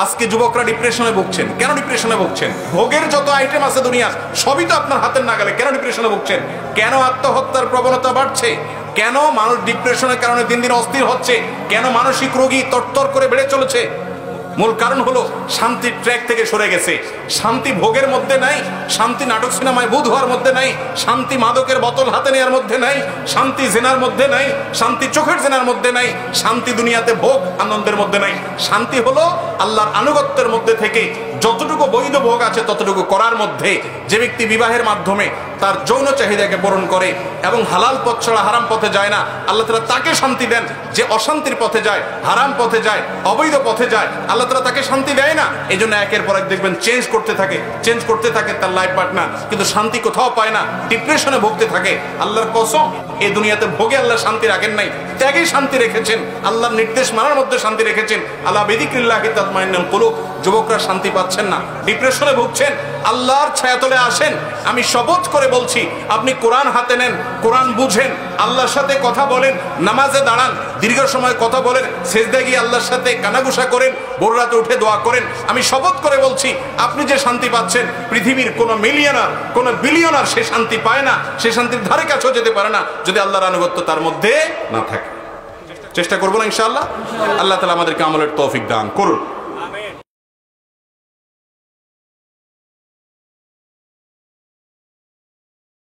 আজকে যুবকরা ডিপ্রেশনে ভুগছেন। কেন ডিপ্রেশনে ভুগছেন? ভোগের যত আইটেম আছে দুনিয়ার সবই তো আপনার হাতের নাগালে। কেন ডিপ্রেশনে ভুগছেন? কেন আত্মহত্যার প্রবণতা বাড়ছে? কেন মানুষ ডিপ্রেশনের কারণে দিন দিন অস্থির হচ্ছে? কেন মানসিক রোগী তরতর করে বেড়ে চলেছে? মূল কারণ হলো শান্তির ট্র্যাক থেকে সরে গেছে। শান্তি ভোগের মধ্যে নাই, শান্তি নাটক সিনেমায় বুধ হওয়ার মধ্যে নাই, শান্তি মাদকের বোতল হাতে নেওয়ার মধ্যে নাই, শান্তি জেনার মধ্যে নাই, শান্তি চোখের জেনার মধ্যে নাই, শান্তি দুনিয়াতে ভোগ আনন্দের মধ্যে নাই। শান্তি হলো আল্লাহর আনুগত্যের মধ্যে থেকে যতটুকু বৈধ ভোগ আছে ততটুকু করার মধ্যে। যে ব্যক্তি বিবাহের মাধ্যমে তার যৌন চাহিদাকে পূরণ করে এবং হালাল পথ ছাড়া হারাম পথে যায় না, আল্লাহ তাআলা তাকে শান্তি দেন। যে অশান্তির পথে যায়, হারাম পথে যায়, অবৈধ পথে যায়, আল্লাহ তাআলা তাকে শান্তি দেয় না। এই জন্য একের পর এক দেখবেন চেঞ্জ করতে থাকে তার লাইফ পার্টনার, কিন্তু শান্তি কোথাও পায় না, ডিপ্রেশনে ভুগতে থাকে। আল্লাহর কসম, এই দুনিয়াতে ভোগে আল্লাহ শান্তি রাখেন নাই, ত্যাগে শান্তি রেখেছেন, আল্লাহর নির্দেশ মানার মধ্যে শান্তি রেখেছেন। আল্লাহ বিযিকরিল্লাহি তাতমাইন্নুল কুলুব। যুবকরা শান্তি পাচ্ছেন না, ডিপ্রেশনে ভুগছেন, আল্লাহর ছায়াতলে আসেন। আমি শপথ করে বলছি, আপনি কোরআন হাতে নেন, কোরআন বুঝেন, আল্লাহর সাথে কথা বলেন, নামাজে দাঁড়ান, দীর্ঘ সময় কথা বলেন, সেজদায় গিয়ে আল্লাহর সাথে কানাঘুষা করেন, ভোর রাতে উঠে দোয়া করেন। আমি শপথ করে বলছি, আপনি যে শান্তি পাচ্ছেন, পৃথিবীর কোনো মিলিয়নার, কোনো বিলিয়নার সে শান্তি পায় না, সে শান্তির ধারে কাছেও যেতে পারে না যদি আল্লাহর আনুগত্য তার মধ্যে না থাকে। চেষ্টা করবো না ইনশাআল্লাহ? আল্লাহ তাআলা আমাদেরকে আমলের তৌফিক দান করুন।